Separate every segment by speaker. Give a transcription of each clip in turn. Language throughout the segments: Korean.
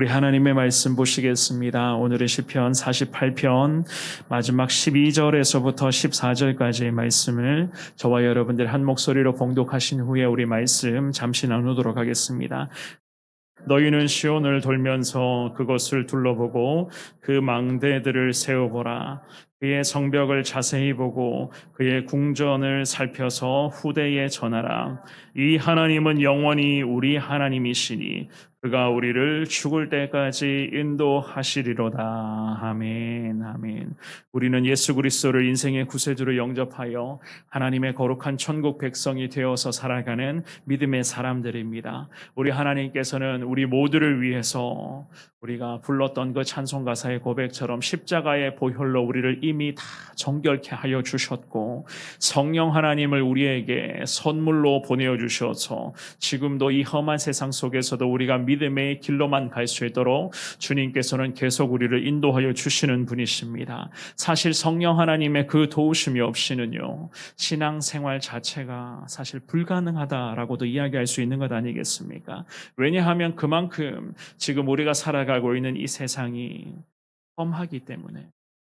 Speaker 1: 우리 하나님의 말씀 보시겠습니다. 오늘은 시편 48편 마지막 12절에서부터 14절까지의 말씀을 저와 여러분들 한 목소리로 봉독하신 후에 우리 말씀 잠시 나누도록 하겠습니다. 너희는 시온을 돌면서 그것을 둘러보고 그 망대들을 세어보라. 그의 성벽을 자세히 보고 그의 궁전을 살펴서 후대에 전하라. 이 하나님은 영원히 우리 하나님이시니 그가 우리를 죽을 때까지 인도하시리로다. 아멘, 아멘. 우리는 예수 그리스도를 인생의 구세주로 영접하여 하나님의 거룩한 천국 백성이 되어서 살아가는 믿음의 사람들입니다. 우리 하나님께서는 우리 모두를 위해서 우리가 불렀던 그 찬송 가사의 고백처럼 십자가의 보혈로 우리를 이미 다 정결케 하여 주셨고, 성령 하나님을 우리에게 선물로 보내어 주셔서 지금도 이 험한 세상 속에서도 우리가 믿음의 길로만 갈 수 있도록 주님께서는 계속 우리를 인도하여 주시는 분이십니다. 사실 성령 하나님의 그 도우심이 없이는요, 신앙생활 자체가 사실 불가능하다라고도 이야기할 수 있는 것 아니겠습니까? 왜냐하면 그만큼 지금 우리가 살아가고 있는 이 세상이 험하기 때문에,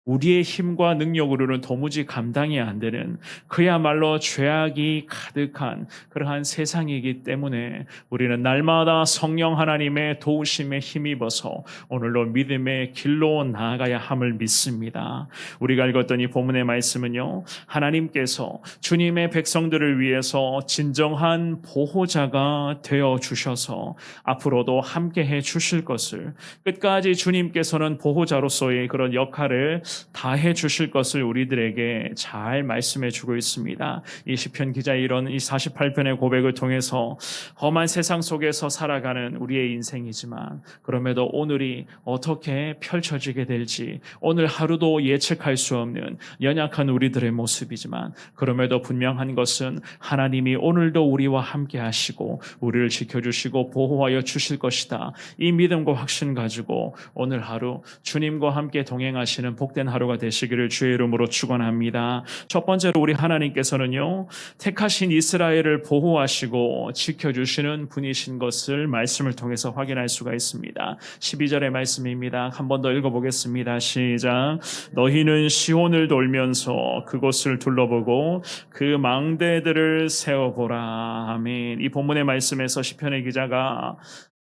Speaker 1: 우리의 힘과 능력으로는 도무지 감당이 안 되는 그야말로 죄악이 가득한 그러한 세상이기 때문에 우리는 날마다 성령 하나님의 도우심에 힘입어서 오늘로 믿음의 길로 나아가야 함을 믿습니다. 우리가 읽었던 이 본문의 말씀은요, 하나님께서 주님의 백성들을 위해서 진정한 보호자가 되어 주셔서 앞으로도 함께해 주실 것을, 끝까지 주님께서는 보호자로서의 그런 역할을 다해 주실 것을 우리들에게 잘 말씀해 주고 있습니다. 이 시편 기자의 이런 이 48편의 고백을 통해서 험한 세상 속에서 살아가는 우리의 인생이지만, 그럼에도 오늘이 어떻게 펼쳐지게 될지 오늘 하루도 예측할 수 없는 연약한 우리들의 모습이지만, 그럼에도 분명한 것은 하나님이 오늘도 우리와 함께 하시고 우리를 지켜주시고 보호하여 주실 것이다. 이 믿음과 확신 가지고 오늘 하루 주님과 함께 동행하시는 복된 하루가 되시기를 주의 이름으로 축원합니다. 첫 번째로 우리 하나님께서는요, 택하신 이스라엘을 보호하시고 지켜주시는 분이신 것을 말씀을 통해서 확인할 수가 있습니다. 12절의 말씀입니다. 한 번 더 읽어보겠습니다. 시작. 너희는 시온을 돌면서 그곳을 둘러보고 그 망대들을 세어보라. 아멘. 이 본문의 말씀에서 시편의 기자가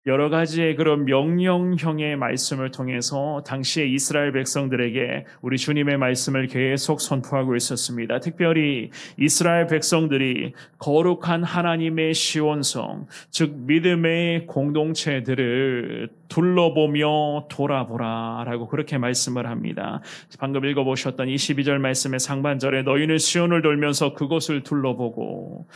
Speaker 1: 여러 가지의 그런 명령형의 말씀을 통해서 당시의 이스라엘 백성들에게 우리 주님의 말씀을 계속 선포하고 있었습니다. 특별히 이스라엘 백성들이 거룩한 하나님의 시온성, 즉 믿음의 공동체들을 둘러보며 돌아보라 라고 그렇게 말씀을 합니다. 방금 읽어보셨던 22절 말씀의 상반절에 너희는 시온을 돌면서 그것을 둘러보고,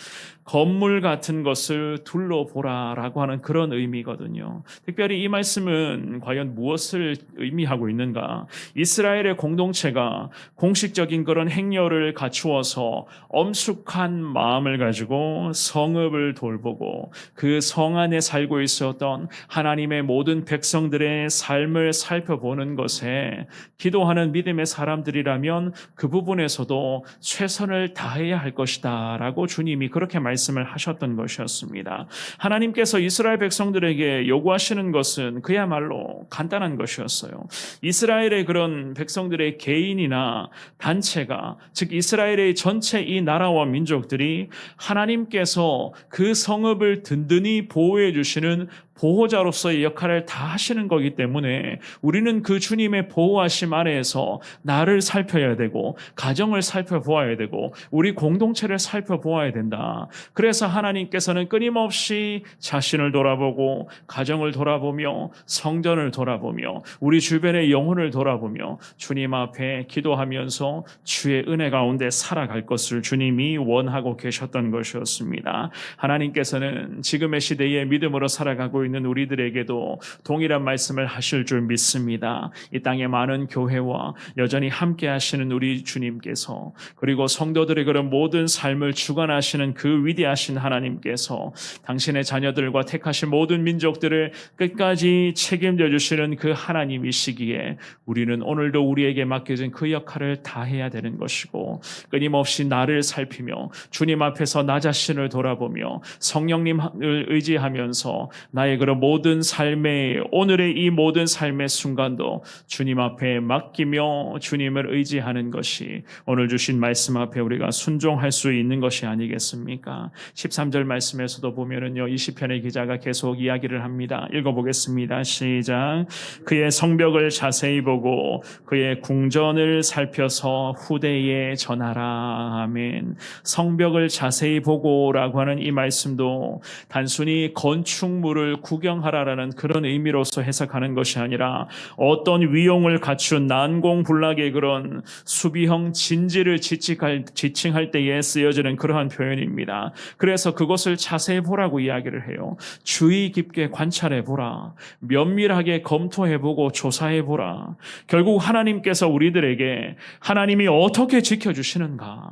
Speaker 1: 건물 같은 것을 둘러보라 라고 하는 그런 의미거든요. 특별히 이 말씀은 과연 무엇을 의미하고 있는가? 이스라엘의 공동체가 공식적인 그런 행렬을 갖추어서 엄숙한 마음을 가지고 성읍을 돌보고 그 성 안에 살고 있었던 하나님의 모든 백성들의 삶을 살펴보는 것에 기도하는 믿음의 사람들이라면 그 부분에서도 최선을 다해야 할 것이다 라고 주님이 그렇게 말씀을 하셨던 것이었습니다. 하나님께서 이스라엘 백성들에게 요구하시는 것은 그야말로 간단한 것이었어요. 이스라엘의 그런 백성들의 개인이나 단체가, 즉 이스라엘의 전체 이 나라와 민족들이 하나님께서 그 성읍을 든든히 보호해 주시는 보호자로서의 역할을 다 하시는 거기 때문에 우리는 그 주님의 보호하심 아래에서 나를 살펴야 되고, 가정을 살펴보아야 되고, 우리 공동체를 살펴보아야 된다. 그래서 하나님께서는 끊임없이 자신을 돌아보고 가정을 돌아보며 성전을 돌아보며 우리 주변의 영혼을 돌아보며 주님 앞에 기도하면서 주의 은혜 가운데 살아갈 것을 주님이 원하고 계셨던 것이었습니다. 하나님께서는 지금의 시대에 믿음으로 살아가고 있는 우리들에게도 동일한 말씀을 하실 줄 믿습니다. 이 땅의 많은 교회와 여전히 함께 하시는 우리 주님께서, 그리고 성도들의 그런 모든 삶을 주관하시는 그 위대하신 하나님께서 당신의 자녀들과 택하신 모든 민족들을 끝까지 책임져 주시는 그 하나님이시기에 우리는 오늘도 우리에게 맡겨진 그 역할을 다해야 되는 것이고, 끊임없이 나를 살피며 주님 앞에서 나 자신을 돌아보며 성령님을 의지하면서 나의 나의 그런 모든 삶의 오늘의 이 모든 삶의 순간도 주님 앞에 맡기며 주님을 의지하는 것이 오늘 주신 말씀 앞에 우리가 순종할 수 있는 것이 아니겠습니까? 13절 말씀에서도 보면은요, 이 시편의 기자가 계속 이야기를 합니다. 읽어보겠습니다. 시작. 그의 성벽을 자세히 보고 그의 궁전을 살펴서 후대에 전하라. 아멘. 성벽을 자세히 보고라고 하는 이 말씀도 단순히 건축물을 구경하라라는 그런 의미로서 해석하는 것이 아니라 어떤 위용을 갖춘 난공불락의 그런 수비형 진지를 지칭할 때에 쓰여지는 그러한 표현입니다. 그래서 그것을 자세히 보라고 이야기를 해요. 주의 깊게 관찰해 보라. 면밀하게 검토해 보고 조사해 보라. 결국 하나님께서 우리들에게 하나님이 어떻게 지켜주시는가,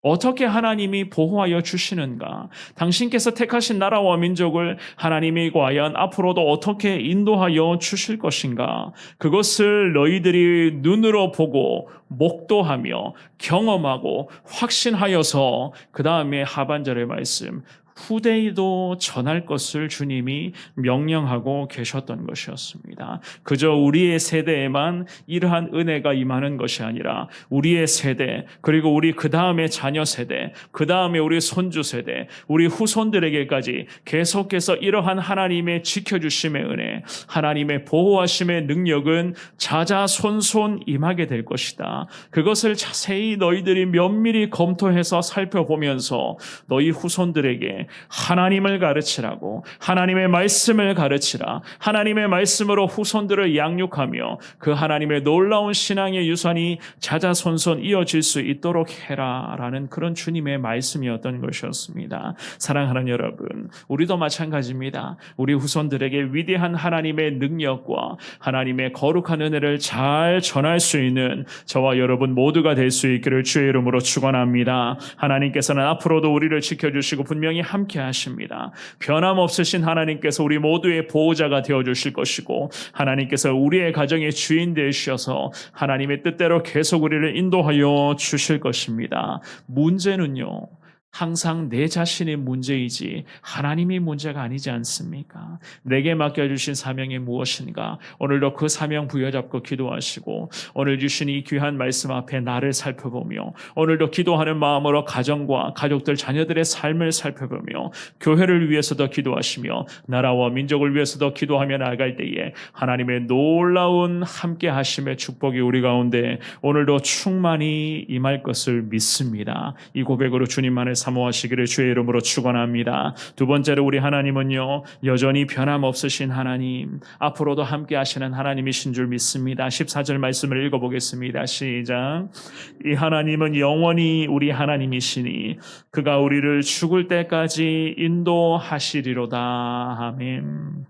Speaker 1: 어떻게 하나님이 보호하여 주시는가, 당신께서 택하신 나라와 민족을 하나님이 과연 앞으로도 어떻게 인도하여 주실 것인가, 그것을 너희들이 눈으로 보고 목도하며 경험하고 확신하여서 그 다음에 하반절의 말씀 후대에도 전할 것을 주님이 명령하고 계셨던 것이었습니다. 그저 우리의 세대에만 이러한 은혜가 임하는 것이 아니라 우리의 세대, 그리고 우리 그 다음에 자녀 세대, 그 다음에 우리 손주 세대, 우리 후손들에게까지 계속해서 이러한 하나님의 지켜주심의 은혜, 하나님의 보호하심의 능력은 자자손손 임하게 될 것이다. 그것을 자세히 너희들이 면밀히 검토해서 살펴보면서 너희 후손들에게 하나님을 가르치라고, 하나님의 말씀을 가르치라. 하나님의 말씀으로 후손들을 양육하며 그 하나님의 놀라운 신앙의 유산이 자자손손 이어질 수 있도록 해라 라는 그런 주님의 말씀이었던 것이었습니다. 사랑하는 여러분, 우리도 마찬가지입니다. 우리 후손들에게 위대한 하나님의 능력과 하나님의 거룩한 은혜를 잘 전할 수 있는 저와 여러분 모두가 될 수 있기를 주의 이름으로 축원합니다. 하나님께서는 앞으로도 우리를 지켜주시고 분명히 함께 하십니다. 변함없으신 하나님께서 우리 모두의 보호자가 되어주실 것이고, 하나님께서 우리의 가정의 주인 되시어서 하나님의 뜻대로 계속 우리를 인도하여 주실 것입니다. 문제는요, 항상 내 자신의 문제이지 하나님의 문제가 아니지 않습니까? 내게 맡겨주신 사명이 무엇인가? 오늘도 그 사명 부여잡고 기도하시고, 오늘 주신 이 귀한 말씀 앞에 나를 살펴보며, 오늘도 기도하는 마음으로 가정과 가족들, 자녀들의 삶을 살펴보며 교회를 위해서도 기도하시며 나라와 민족을 위해서도 기도하며 나아갈 때에 하나님의 놀라운 함께 하심의 축복이 우리 가운데 오늘도 충만히 임할 것을 믿습니다. 이 고백으로 주님만을 사모하시기를 주의 이름으로 축원합니다. 두 번째로 우리 하나님은요, 여전히 변함없으신 하나님, 앞으로도 함께 하시는 하나님이신 줄 믿습니다. 14절 말씀을 읽어보겠습니다. 시작. 이 하나님은 영원히 우리 하나님이시니 그가 우리를 죽을 때까지 인도하시리로다. 아멘.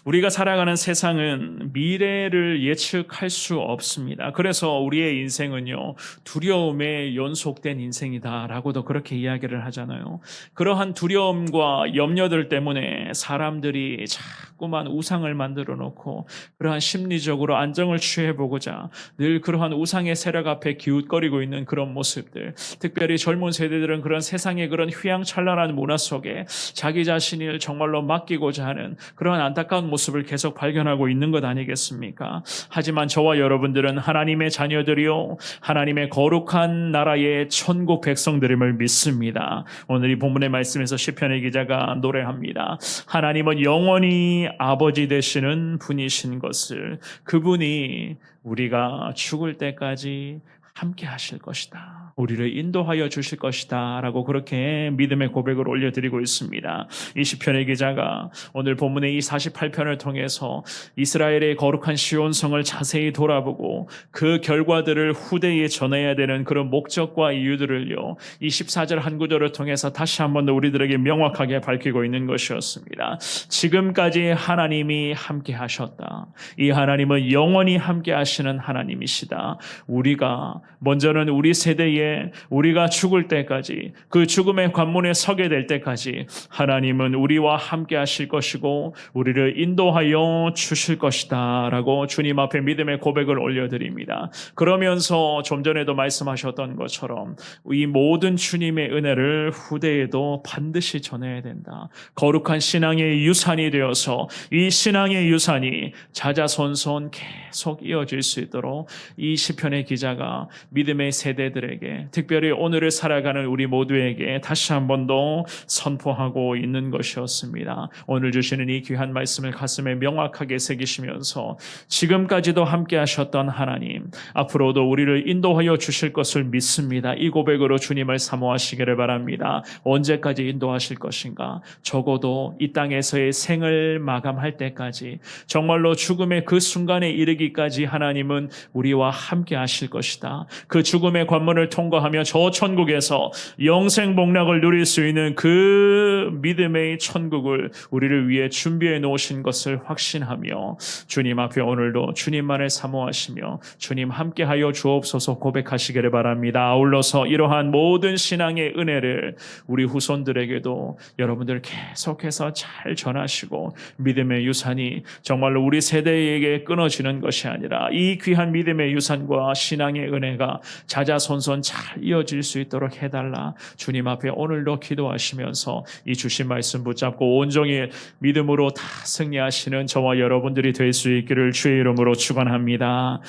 Speaker 1: 우리가 살아가는 세상은 미래를 예측할 수 없습니다. 그래서 우리의 인생은요, 두려움에 연속된 인생이다라고도 그렇게 이야기를 하잖아요. 그러한 두려움과 염려들 때문에 사람들이 자꾸만 우상을 만들어 놓고 그러한 심리적으로 안정을 취해보고자 늘 그러한 우상의 세력 앞에 기웃거리고 있는 그런 모습들, 특별히 젊은 세대들은 그런 세상의 그런 휘황찬란한 문화 속에 자기 자신을 정말로 맡기고자 하는 그러한 안타까운 모습을 계속 발견하고 있는 것 아니겠습니까? 하지만 저와 여러분들은 하나님의 자녀들이요, 하나님의 거룩한 나라의 천국 백성들임을 믿습니다. 오늘 이 본문의 말씀에서 시편의 기자가 노래합니다. 하나님은 영원히 아버지 되시는 분이신 것을, 그분이 우리가 죽을 때까지 함께 하실 것이다, 우리를 인도하여 주실 것이다 라고 그렇게 믿음의 고백을 올려드리고 있습니다. 이 시편의 기자가 오늘 본문의 이 48편을 통해서 이스라엘의 거룩한 시온성을 자세히 돌아보고 그 결과들을 후대에 전해야 되는 그런 목적과 이유들을요, 이 14절 한 구절을 통해서 다시 한 번 더 우리들에게 명확하게 밝히고 있는 것이었습니다. 지금까지 하나님이 함께 하셨다. 이 하나님은 영원히 함께 하시는 하나님이시다. 우리가 먼저는 우리 세대에 우리가 죽을 때까지 그 죽음의 관문에 서게 될 때까지 하나님은 우리와 함께 하실 것이고 우리를 인도하여 주실 것이다 라고 주님 앞에 믿음의 고백을 올려드립니다. 그러면서 좀 전에도 말씀하셨던 것처럼 이 모든 주님의 은혜를 후대에도 반드시 전해야 된다. 거룩한 신앙의 유산이 되어서 이 신앙의 유산이 자자손손 계속 이어질 수 있도록 이 시편의 기자가 믿음의 세대들에게 특별히 오늘을 살아가는 우리 모두에게 다시 한 번 더 선포하고 있는 것이었습니다. 오늘 주시는 이 귀한 말씀을 가슴에 명확하게 새기시면서 지금까지도 함께 하셨던 하나님, 앞으로도 우리를 인도하여 주실 것을 믿습니다. 이 고백으로 주님을 사모하시기를 바랍니다. 언제까지 인도하실 것인가? 적어도 이 땅에서의 생을 마감할 때까지 정말로 죽음의 그 순간에 이르기까지 하나님은 우리와 함께 하실 것이다. 그 죽음의 관문을 통과하며 저 천국에서 영생 복락을 누릴 수 있는 그 믿음의 천국을 우리를 위해 준비해 놓으신 것을 확신하며 주님 앞에 오늘도 주님만을 사모하시며 주님 함께하여 주옵소서 고백하시기를 바랍니다. 아울러서 이러한 모든 신앙의 은혜를 우리 후손들에게도 여러분들 계속해서 잘 전하시고 믿음의 유산이 정말로 우리 세대에게 끊어지는 것이 아니라 이 귀한 믿음의 유산과 신앙의 은혜가 자자손손 잘 이어질 수 있도록 해달라. 주님 앞에 오늘도 기도하시면서 이 주신 말씀 붙잡고 온종일 믿음으로 다 승리하시는 저와 여러분들이 될 수 있기를 주의 이름으로 축원합니다.